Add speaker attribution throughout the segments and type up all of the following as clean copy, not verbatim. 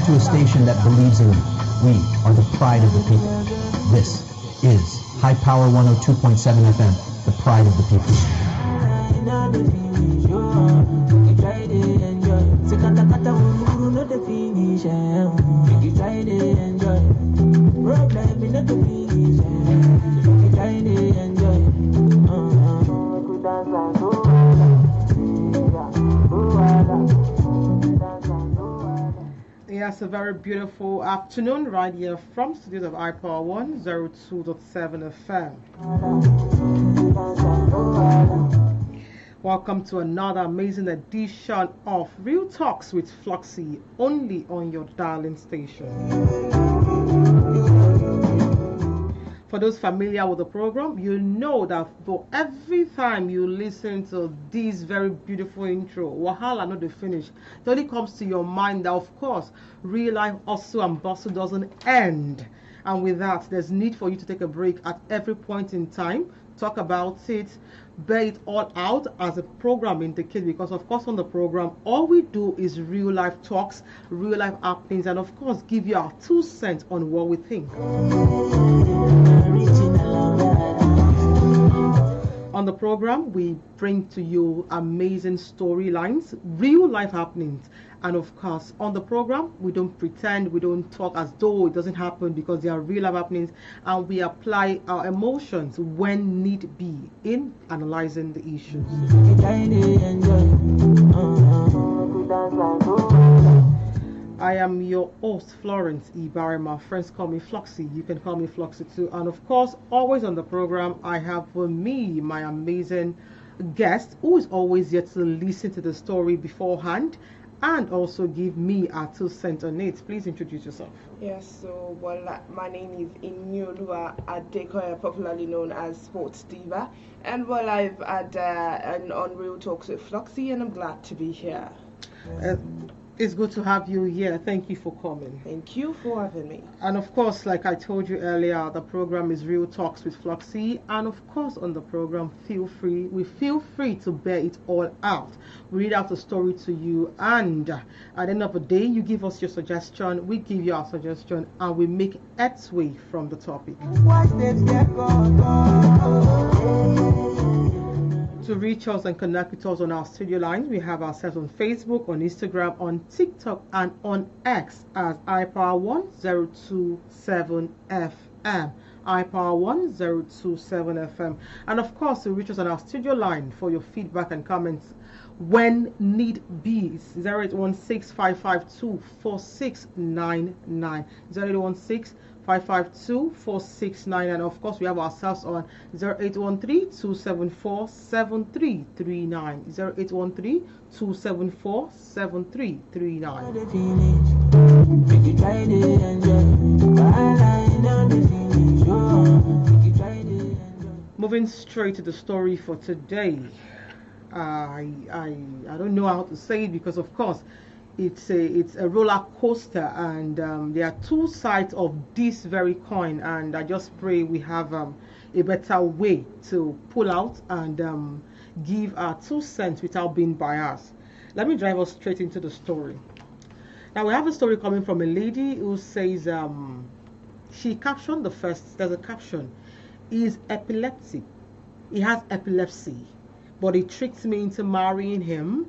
Speaker 1: Welcome to a station that believes in you. We are the pride of the people. This is High Power 102.7 FM, the pride of the people.
Speaker 2: Yes, a very beautiful afternoon right here from studios of iPower 102.7 FM. Welcome to another amazing edition of Real Talks with Floxy, only on your darling station. For those familiar with the program, you know that for every time you listen to this very beautiful intro, Wahala not the finish, it only comes to your mind that, of course, real life hustle and bustle doesn't end. And with that, there's need for you to take a break at every point in time, talk about it, bear it all out as a program indicates, because of course on the program all we do is real life talks, real life happenings, and of course give you our 2 cents on what we think. On the program, we bring to you amazing storylines, real life happenings, and of course, on the program, we don't pretend, we don't talk as though it doesn't happen, because they are real life happenings, and we apply our emotions when need be in analyzing the issues. I am your host, Florence Ibarra. My friends call me Floxy. You can call me Floxy too. And of course, always on the program, I have with me my amazing guest who is always yet to listen to the story beforehand and also give me our 2 cents on it. Please introduce yourself.
Speaker 3: Yes, so my name is Inyolua Adekoya, popularly known as Sports Diva, and I've had on Real Talks with Floxy, and I'm glad to be here.
Speaker 2: It's good to have you here. Thank you for coming.
Speaker 3: Thank you for having me.
Speaker 2: And of course, like I told you earlier, the program is Real Talks with Floxy. And of course, on the program, we feel free to bear it all out. We read out the story to you, and at the end of the day, you give us your suggestion, we give you our suggestion, and we make headway from the topic. To reach us and connect with us on our studio lines, we have ourselves on Facebook, on Instagram, on TikTok, and on X as iPower 1027 FM. iPower 1027 FM. And of course, to reach us on our studio line for your feedback and comments when need be, 0816-552-4699. 0816-552-4699, and of course we have ourselves on 0813-274-7339. 0813-274-7339. Moving straight to the story for today. I don't know how to say it, because of course it's a roller coaster, and there are 2 sides of this very coin, and I just pray we have a better way to pull out and give our 2 cents without being biased. Let me drive us straight into the story. Now we have a story coming from a lady who says she captioned the first. There's a caption: "He's epileptic. He has epilepsy, but he tricked me into marrying him.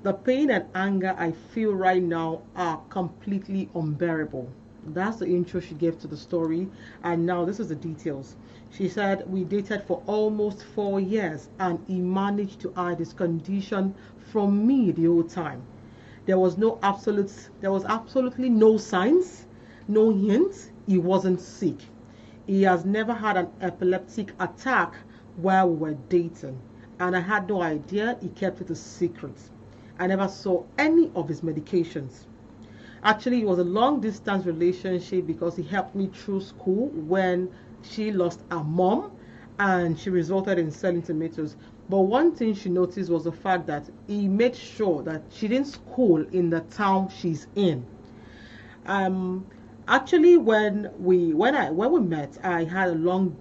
Speaker 2: The pain and anger I feel right now are completely unbearable." That's the intro she gave to the story, and now this is the details. She said, "We dated for almost 4 years, and he managed to hide his condition from me the whole time. There was absolutely no signs, no hints he wasn't sick. He has never had an epileptic attack while we were dating, and I had no idea he kept it a secret. I never saw any of his medications. Actually, it was a long distance relationship because he helped me through school when she lost her mom, and she resulted in selling tomatoes. But one thing she noticed was the fact that he made sure that she didn't school in the town she's in. Actually, when we met, I had long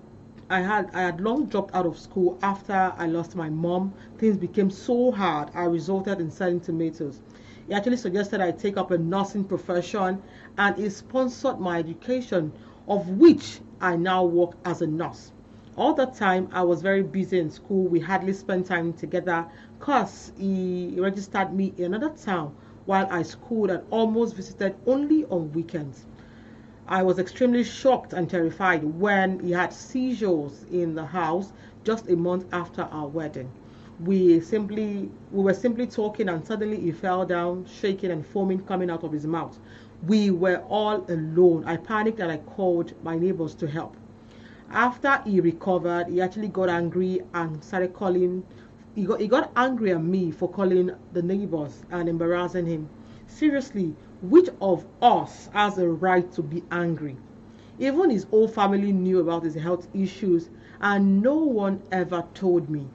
Speaker 2: dropped out of school after I lost my mom. Things became so hard, I resulted in selling tomatoes. He actually suggested I take up a nursing profession, and he sponsored my education, of which I now work as a nurse. All the time I was very busy in school. We hardly spent time together because he registered me in another town while I schooled and almost visited only on weekends. I was extremely shocked and terrified when he had seizures in the house just a month after our wedding. We were simply talking and suddenly he fell down, shaking and foaming coming out of his mouth. We were all alone. I panicked and I called my neighbors to help. After he recovered, he actually got angry and started calling. He got angry at me for calling the neighbors and embarrassing him. Seriously, which of us has a right to be angry? Even his whole family knew about his health issues, and no one ever told me.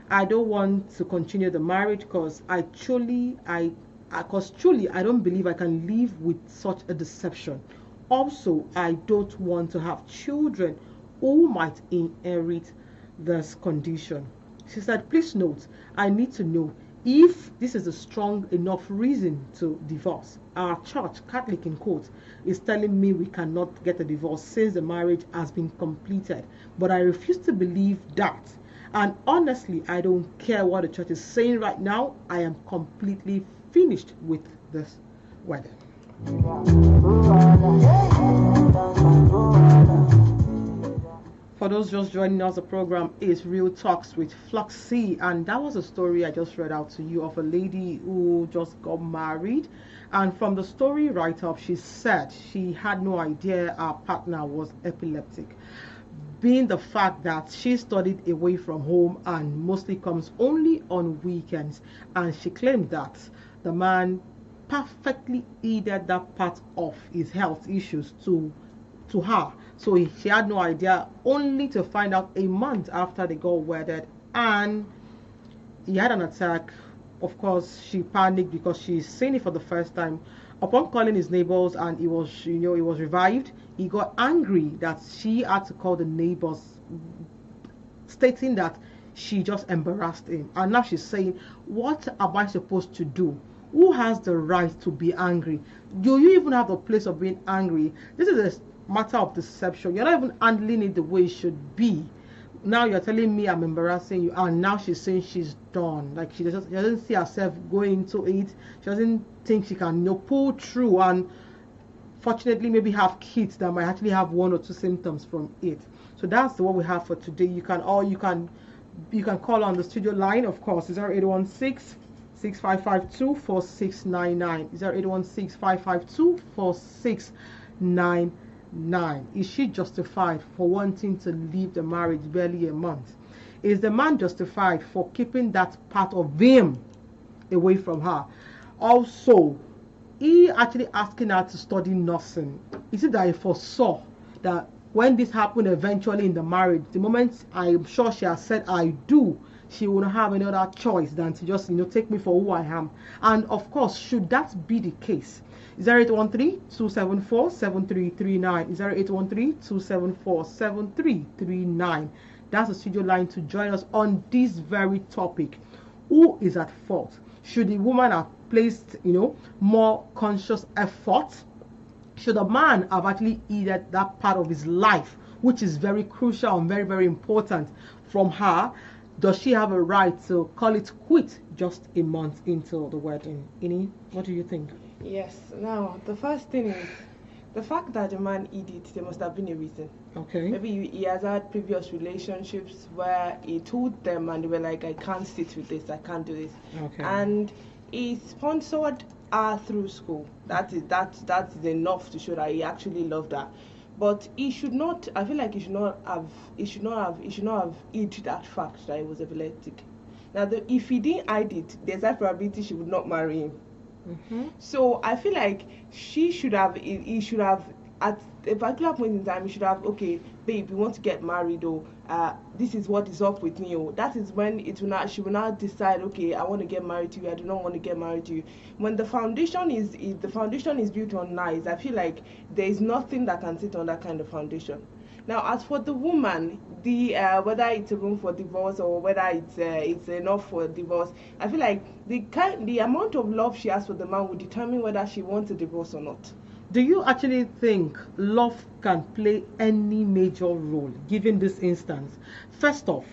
Speaker 2: I don't want to continue the marriage because truly, I don't believe I can live with such a deception. Also, I don't want to have children who might inherit this condition. She said, please note, I need to know if this is a strong enough reason to divorce. Our church, Catholic in quotes, is telling me we cannot get a divorce since the marriage has been completed. But I refuse to believe that. And honestly, I don't care what the church is saying right now. I am completely finished with this wedding. For those just joining us, the program is Real Talks with Floxy, and that was a story I just read out to you of a lady who just got married. And from the story right up, she said she had no idea her partner was epileptic, being the fact that she studied away from home and mostly comes only on weekends. And she claimed that the man perfectly heeded that part of his health issues to her. So she had no idea, only to find out a month after they got wedded, and he had an attack. Of course, she panicked because she's seen it for the first time. Upon calling his neighbors and he was revived, he got angry that she had to call the neighbors, stating that she just embarrassed him. And now she's saying, what am I supposed to do? Who has the right to be angry? Do you even have the place of being angry? This is a matter of deception. You're not even handling it the way it should be. Now you're telling me I'm embarrassing you, and now she's saying she's done. Like she doesn't see herself going into it. She doesn't think she can pull through, and fortunately maybe have kids that might actually have one or two symptoms from it. So that's what we have for today. You can call on the studio line, of course, 0816 6552 4699. 0816 552 4699. Is she justified for wanting to leave the marriage barely a month? Is the man justified for keeping that part of him away from her? Also, he actually asking her to study nursing. Is it that he foresaw that when this happened eventually in the marriage, the moment I'm sure she has said I do, she wouldn't have any other choice than to just take me for who I am? And of course, should that be the case, 0813-274-7339, 0813-274-7339. That's the studio line to join us on this very topic. Who is at fault? Should the woman have placed more conscious effort? Should a man have actually heeded that part of his life, which is very crucial and very, very important from her? Does she have a right to call it quit just a month into the wedding? Ini, what do you think?
Speaker 3: Yes. Now, the first thing is the fact that the man did it. There must have been a reason.
Speaker 2: Okay.
Speaker 3: Maybe he has had previous relationships where he told them and they were like, I can't sit with this, I can't do this.
Speaker 2: Okay.
Speaker 3: And he sponsored her through school. That is enough to show that he actually loved her. But he should not. I feel like he should not have hid that fact that he was epileptic. Now, if he didn't hide it, there's a probability she would not marry him.
Speaker 2: Mm-hmm.
Speaker 3: So I feel like he should have at a particular point in time, he should have, okay, babe, we want to get married, or this is what is up with me, or that is when she will not decide, okay, I want to get married to you, I do not want to get married to you. When the foundation is built on lies, I feel like there is nothing that can sit on that kind of foundation. Now, as for the woman, the whether it's a room for divorce or whether it's enough for divorce, I feel like the amount of love she has for the man will determine whether she wants a divorce or not.
Speaker 2: Do you actually think love can play any major role given this instance? First off,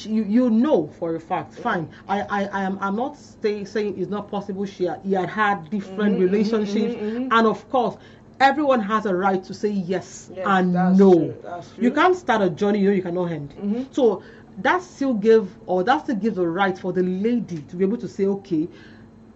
Speaker 2: you know for a fact, fine. I'm not saying it's not possible. He had different relationships, and of course, everyone has a right to say yes and no.
Speaker 3: That's true.
Speaker 2: You can't start a journey you cannot end. So that still gives the right for the lady to be able to say, okay,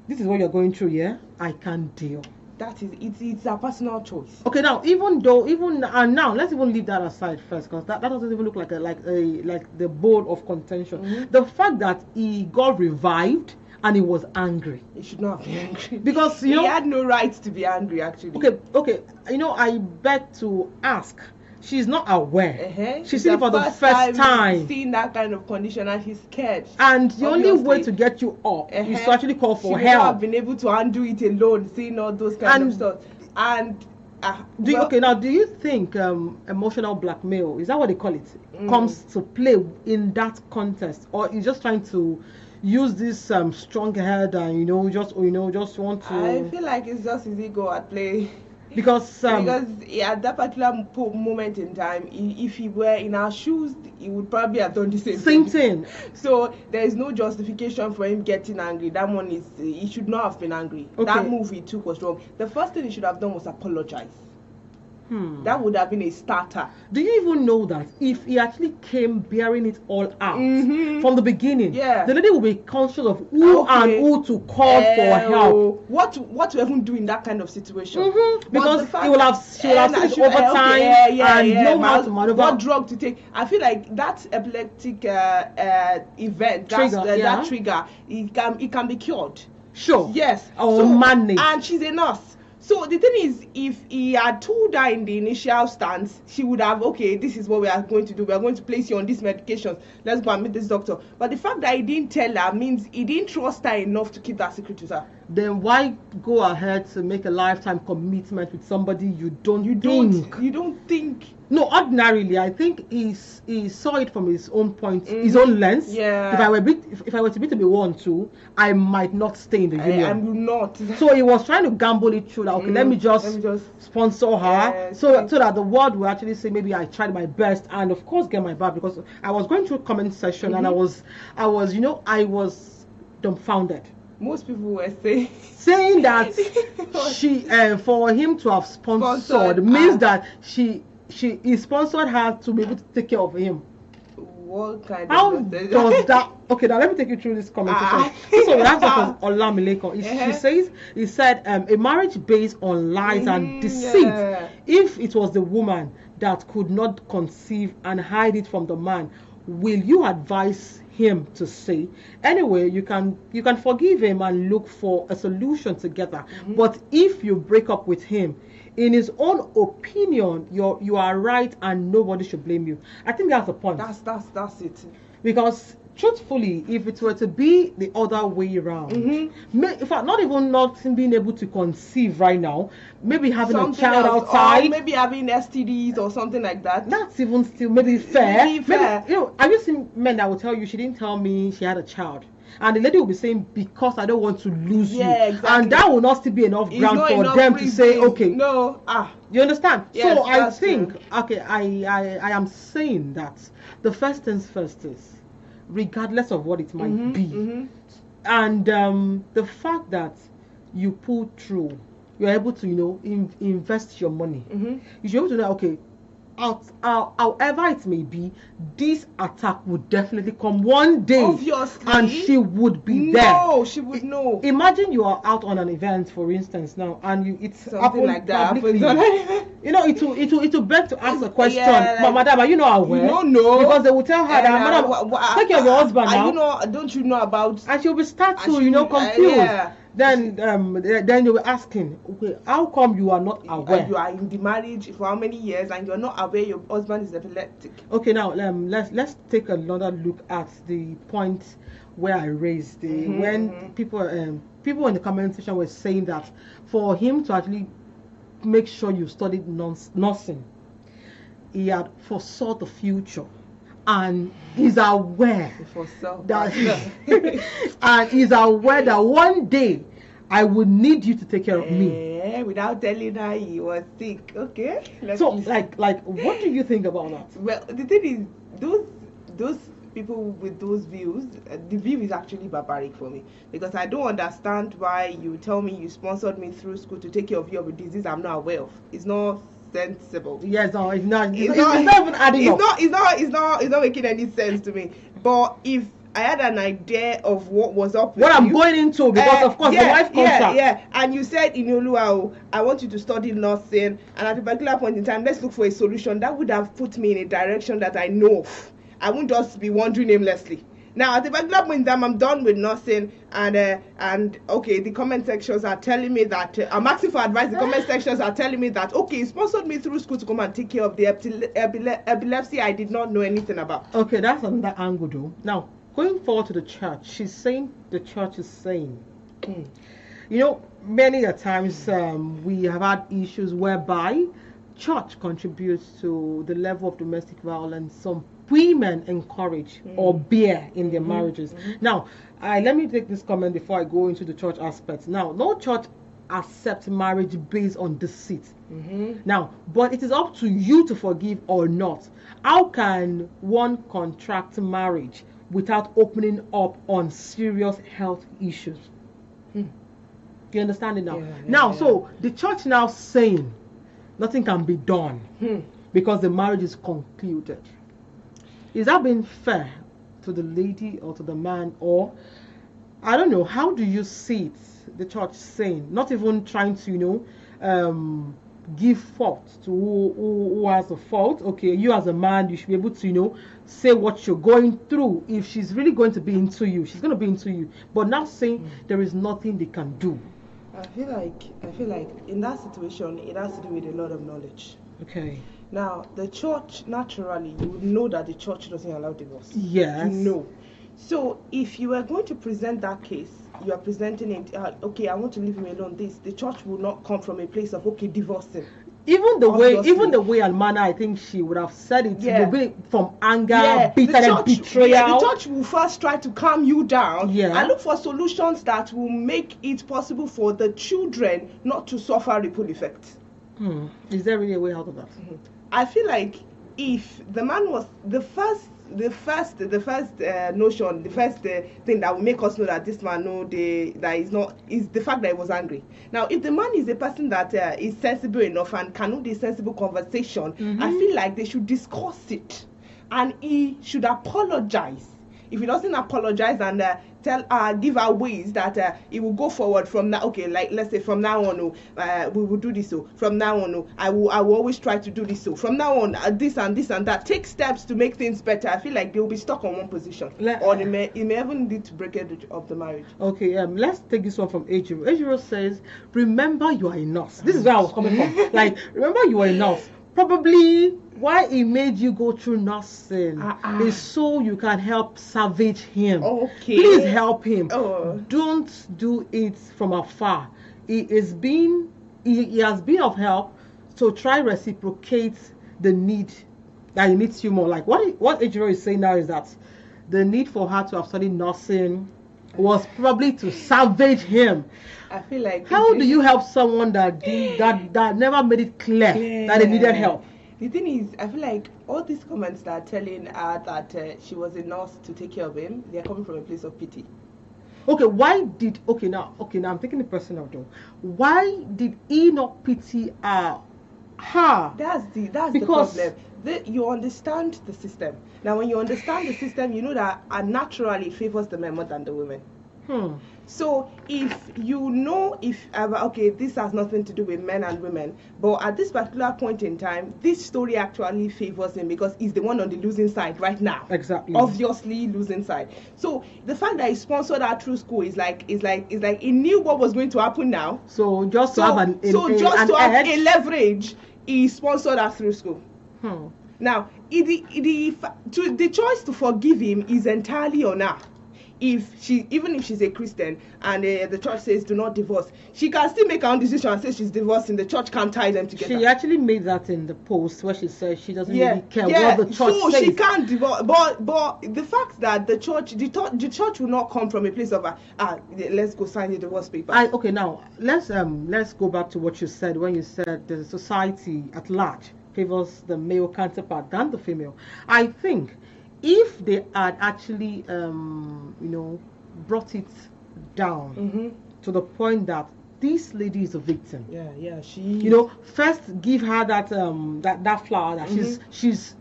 Speaker 2: this is what you're going through. Yeah, I can't deal.
Speaker 3: That is, it's a personal choice.
Speaker 2: Okay, now now let's even leave that aside first, because that doesn't even look like the bowl of contention. The fact that he got revived and he was angry.
Speaker 3: He should not be angry
Speaker 2: Because
Speaker 3: he had no right to be angry, actually.
Speaker 2: Okay. I beg to ask. She's not aware. She's seeing it for the first time.
Speaker 3: Seeing that kind of condition, and she's scared.
Speaker 2: And the only way to get you up is to actually call for help. She would
Speaker 3: have been able to undo it alone, seeing all those kind of stuff. And
Speaker 2: do you think emotional blackmail, is that what they call it, comes to play in that context, or is just trying to use this strong head and just want to?
Speaker 3: I feel like it's just his ego at play.
Speaker 2: Because
Speaker 3: at that particular moment in time, if he were in our shoes, he would probably have done the same
Speaker 2: thing.
Speaker 3: So there is no justification for him getting angry. That one is, he should not have been angry. That move he took was wrong. The first thing he should have done was apologize. That would have been a starter.
Speaker 2: Do you even know that if he actually came bearing it all out from the beginning, the lady will be conscious of who and who to call for help.
Speaker 3: What to even do in that kind of situation?
Speaker 2: Because she will have seen it over time and know how to maneuver.
Speaker 3: What drug to take? I feel like that epileptic event, that trigger, it can be cured.
Speaker 2: Sure.
Speaker 3: Yes.
Speaker 2: Or managed.
Speaker 3: And she's a nurse. So the thing is, if he had told her in the initial stance, she would have, okay, this is what we are going to do. We are going to place you on these medications. Let's go and meet this doctor. But the fact that he didn't tell her means he didn't trust her enough to keep that secret with her.
Speaker 2: Then why go ahead to make a lifetime commitment with somebody you don't think? No, ordinarily, I think he saw it from his own point, his own lens.
Speaker 3: Yeah.
Speaker 2: If I were to be 1 2, I might not stay in the union.
Speaker 3: I will not.
Speaker 2: So he was trying to gamble it through. That, okay, let me just sponsor her, so that the world will actually say maybe I tried my best, and of course get my back, because I was going through comment section and I was dumbfounded.
Speaker 3: Most people were
Speaker 2: saying that she for him to have sponsored means that he sponsored her to be able to take care of him.
Speaker 3: What kind
Speaker 2: How
Speaker 3: of
Speaker 2: does that? Okay, now let me take you through this conversation. So we have from Olamileko. He said a marriage based on lies and deceit. If it was the woman that could not conceive and hide it from the man, will you advise him to say? Anyway, you can forgive him and look for a solution together. But if you break up with him, in his own opinion, you are right and nobody should blame you. I think that's the point.
Speaker 3: That's it.
Speaker 2: Because truthfully, if it were to be the other way around, in fact, not being able to conceive right now, maybe having a child outside,
Speaker 3: or maybe having STDs or something like that.
Speaker 2: That's even still maybe fair. Maybe, have you seen men that will tell you, she didn't tell me she had a child? And the lady will be saying, because I don't want to lose you.
Speaker 3: Exactly.
Speaker 2: And that will not still be enough ground for them to say, okay.
Speaker 3: No.
Speaker 2: You understand?
Speaker 3: Yes,
Speaker 2: so I think, I am saying that the first things first is, regardless of what it might be, and the fact that you pull through, you're able to, invest your money. You should be able to know, okay, however it may be, this attack would definitely come one day.
Speaker 3: Obviously.
Speaker 2: And she would be there.
Speaker 3: No, she would know.
Speaker 2: Imagine you are out on an event, for instance, now, and it's
Speaker 3: something like that
Speaker 2: publicly. It will beg to ask a question. But madam, are you not aware?
Speaker 3: No.
Speaker 2: Because they will tell her that, madam, take care of your husband now.
Speaker 3: Don't you know about?
Speaker 2: And she'll be confused. Then they were asking, okay, how come you are not aware?
Speaker 3: You are in the marriage for how many years and you're not aware your husband is epileptic?
Speaker 2: Okay, now let's take another look at the point where I raised when people in the comment section were saying that for him to actually make sure you studied nursing, he had foresaw the future, and is aware
Speaker 3: For self.
Speaker 2: that and is aware that one day I would need you to take care of me.
Speaker 3: Without telling her he was sick. Okay.
Speaker 2: So like what do you think about that?
Speaker 3: Well, the thing is, those people with those views, the view is actually barbaric for me, because I don't understand why you tell me you sponsored me through school to take care of you of a disease I'm not aware of. It's not sensible.
Speaker 2: Yes, no, it's not even adding up.
Speaker 3: It's not making any sense to me. But if I had an idea of what was up with
Speaker 2: What I'm
Speaker 3: you,
Speaker 2: going into, because of course the wife contract.
Speaker 3: Yeah, and you said in Oluwa, I want you to study nursing, and at a particular point in time, let's look for a solution that would have put me in a direction that I know of. I won't just be wandering aimlessly. Now, at a particular point in time, I'm done with nursing, and okay, the comment sections are telling me that I'm asking for advice. The comment sections are telling me that okay, you sponsored me through school to come and take care of the epilepsy I did not know anything about.
Speaker 2: Okay, that's another angle though. Now, going forward to the church, the church is saying, you know, many a times we have had issues whereby church contributes to the level of domestic violence some women encourage or bear in their marriages. Now, let me take this comment before I go into the church aspect. Now, no church accepts marriage based on deceit. Now, but it is up to you to forgive or not. How can one contract marriage without opening up on serious health issues? You understand it now? So the church now saying nothing can be done because the marriage is concluded. Is that being fair to the lady or to the man? Or I don't know, how do you see it, the church saying, not even trying to give fault to who has the fault? Okay, you as a man, you should be able to say what you're going through. If she's really going to be into you, she's going to be into you, but not saying there is nothing they can do.
Speaker 3: I feel like in that situation it has to do with a lot of knowledge.
Speaker 2: Okay.
Speaker 3: Now, the church, naturally, you would know that the church doesn't allow divorce.
Speaker 2: Yes.
Speaker 3: No. So, if you are going to present that case, you are presenting it, okay, I want to leave him alone. The church will not come from a place of, okay, divorcing.
Speaker 2: Even the way and manner, I think she would have said it would be from anger, bitterness, betrayal.
Speaker 3: Yeah, the church will first try to calm you down and look for solutions that will make it possible for the children not to suffer ripple effects.
Speaker 2: Is there really a way out of that?
Speaker 3: I feel like if the man was the first notion, the first thing that will make us know that this man is the fact that he was angry. Now, if the man is a person that is sensible enough and can do this sensible conversation, I feel like they should discuss it, and he should apologize. If he doesn't apologize and give her ways that he will go forward from now. Okay, like let's say from now on, we will do this. So from now on, I will always try to do this. So from now on, this and this and that. Take steps to make things better. I feel like they will be stuck on one position, or it may even lead to breakage of the marriage.
Speaker 2: Okay, let's take this one from Ejiro. Ejiro says, "Remember, you are a nurse." This is where I was coming from. Like, remember, you are a nurse. Probably why he made you go through nursing is so you can help salvage him.
Speaker 3: Okay.
Speaker 2: Please help him.
Speaker 3: Don't
Speaker 2: do it from afar. He has been of help, so try reciprocate the need that he needs you more. Like what Ejiro is saying now is that the need for her to have studied nursing was probably to salvage him.
Speaker 3: I feel like
Speaker 2: how do you help someone that never made it clear that they needed help?
Speaker 3: The thing is, I feel like all these comments that are telling her that she was a nurse to take care of him, they are coming from a place of pity.
Speaker 2: Okay, now I'm taking it personal though. Why did he not pity her?
Speaker 3: That's the problem. You understand the system. Now, when you understand the system, you know that naturally favors the men more than the women. So if you know this has nothing to do with men and women, but at this particular point in time, this story actually favors him because he's the one on the losing side right now.
Speaker 2: Exactly.
Speaker 3: Obviously losing side. So the fact that he sponsored her through school is like he knew what was going to happen now.
Speaker 2: So just to have
Speaker 3: a leverage, he sponsored her through school. Now, the choice to forgive him is entirely on her. even if she's a Christian and the church says do not divorce, she can still make her own decision and say she's divorcing. The church can't tie them together.
Speaker 2: She actually made that in the post where she said she doesn't really care what the church
Speaker 3: so
Speaker 2: says.
Speaker 3: She can't divorce. But the fact that the church will not come from a place of let's go sign the divorce paper.
Speaker 2: Okay, now let's go back to what you said when you said the society at large favors the male counterpart than the female. I think if they had actually brought it down to the point that this lady is a victim.
Speaker 3: She
Speaker 2: first give her that that flower that she's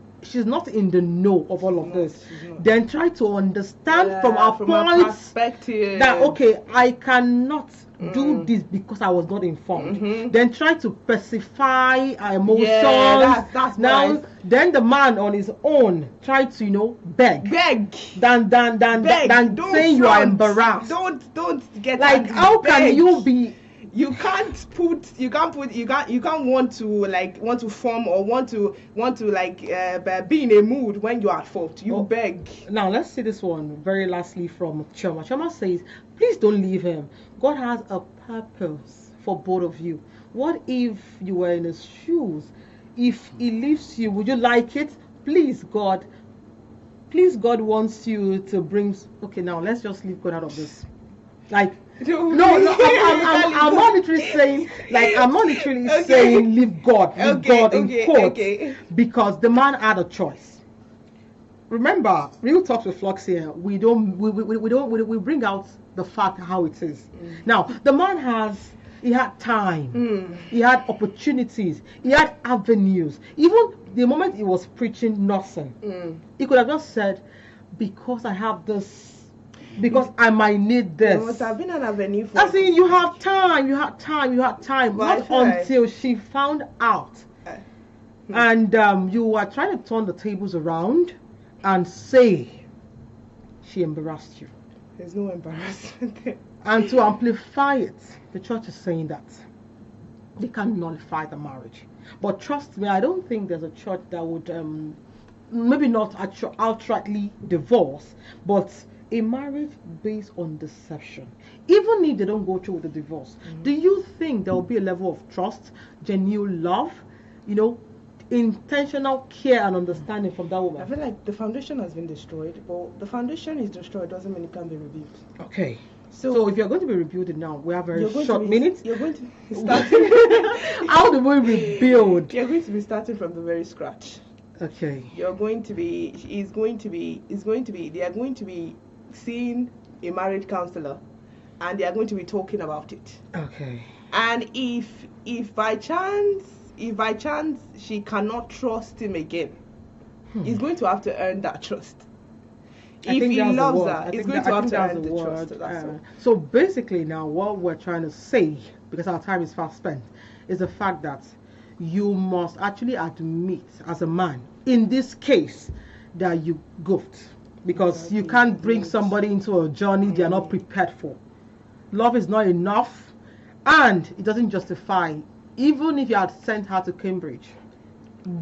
Speaker 2: not in the know of all of this. Then try to understand from our point
Speaker 3: perspective
Speaker 2: that okay, I cannot do this because I was not informed. Then try to pacify our emotions.
Speaker 3: That's
Speaker 2: now
Speaker 3: nice.
Speaker 2: Then the man on his own try to beg than saying you are embarrassed.
Speaker 3: Don't get
Speaker 2: like
Speaker 3: angry.
Speaker 2: How
Speaker 3: Beg.
Speaker 2: can you be?
Speaker 3: You can't want to form or want to be in a mood when you're at fault. You beg.
Speaker 2: Now let's see this one very lastly from Choma. Choma says, please don't leave him. God has a purpose for both of you. What if you were in his shoes? If he leaves you, would you like it? Please God wants you to bring. Okay, now let's just leave God out of this. Like no, I'm not literally saying saying leave God in quotes, because the man had a choice. Remember, real talks with Floxy here, we bring out the fact how it is. Now the man had time, he had opportunities, he had avenues. Even the moment he was preaching nothing, he could have just said, because I have this, because I might need this.
Speaker 3: There must have been an avenue for
Speaker 2: I mean, you had time. Not until she found out. And you are trying to turn the tables around and say she embarrassed you.
Speaker 3: There's no embarrassment there.
Speaker 2: And to amplify it, the church is saying that they can nullify the marriage. But trust me, I don't think there's a church that would maybe not outrightly divorce, but a marriage based on deception, even if they don't go through with the divorce, do you think there will be a level of trust, genuine love, intentional care and understanding from that woman?
Speaker 3: I feel like the foundation has been destroyed, but the foundation is destroyed doesn't mean it can be rebuilt.
Speaker 2: Okay. So if you're going to be rebuilding now, we have very short minutes.
Speaker 3: You're going to be starting.
Speaker 2: How do we rebuild?
Speaker 3: You're going to be starting from the very scratch.
Speaker 2: Okay.
Speaker 3: They are going to be seeing a marriage counselor, and they are going to be talking about it.
Speaker 2: Okay.
Speaker 3: And if by chance she cannot trust him again, he's going to have to earn that trust. If he loves her, he's going to have to earn the trust.
Speaker 2: So basically now what we're trying to say, because our time is fast spent, is the fact that you must actually admit as a man, in this case, that you goofed. Because you can't bring somebody into a journey they are not prepared for. Love is not enough, and it doesn't justify, even if you had sent her to Cambridge,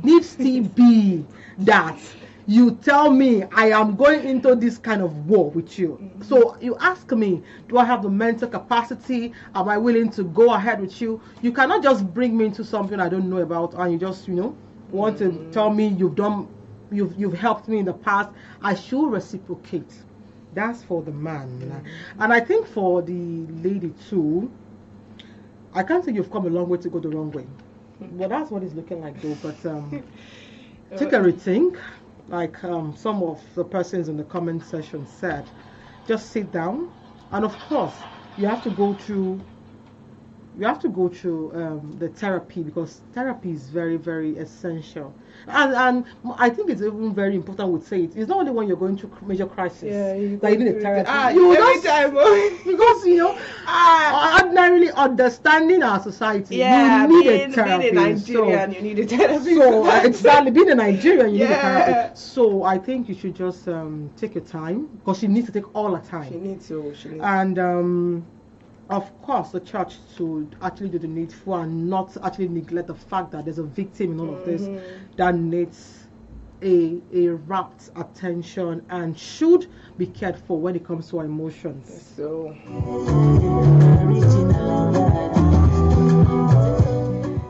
Speaker 2: needs to be that you tell me I am going into this kind of war with you. So you ask me, do I have the mental capacity? Am I willing to go ahead with you? You cannot just bring me into something I don't know about, and you just want to tell me you've helped me in the past. I should reciprocate. That's for the man. And I think for the lady too, I can't say you've come a long way to go the wrong way, but that's what it's looking like though. But take a rethink, like some of the persons in the comment section said. Just sit down, and of course you have to go through the therapy, because therapy is very, very essential. And I think it's even very important we say it. It's not only when you're going through major crisis that you need a therapy. Because ordinarily understanding our society, you need a therapy.
Speaker 3: Being a Nigerian, you need a therapy.
Speaker 2: So exactly, being a Nigerian, you need a therapy. So I think you should just take your time, because she needs to take all her time.
Speaker 3: She needs to.
Speaker 2: And of course, the church should actually do the needful and not actually neglect the fact that there's a victim in all of this that needs a rapt attention and should be cared for when it comes to our emotions.
Speaker 3: So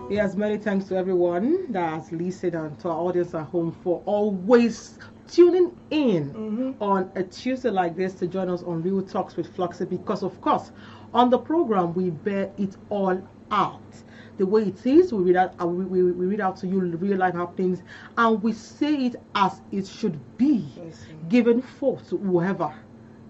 Speaker 2: yes, many thanks to everyone that has listened and to our audience at home for always tuning in on a Tuesday like this to join us on Real Talks with Floxy, because of course on the program we bear it all out the way it is. We read out, we read out to you real life happenings, and we say it as it should be, given forth to whoever,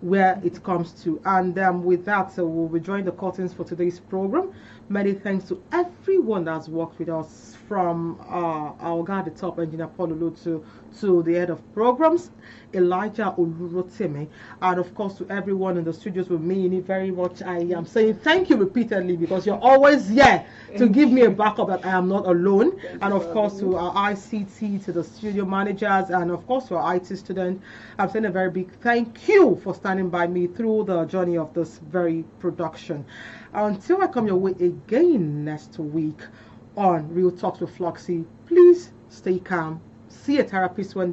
Speaker 2: where it comes to. And with that, we'll be drawing the curtains for today's program. Many thanks to everyone that's worked with us, from our guy at the top, Engineer Paul Olu, to the head of programs, Elijah Olurotime, and of course to everyone in the studios with me. Very much, I am saying thank you repeatedly, because you're always here to give me a backup that I am not alone. And of course to our ICT, to the studio managers, and of course to our IT student, I'm saying a very big thank you for standing by me through the journey of this very production. Until I come your way again next week on Real Talks with Floxy, please stay calm. See a therapist when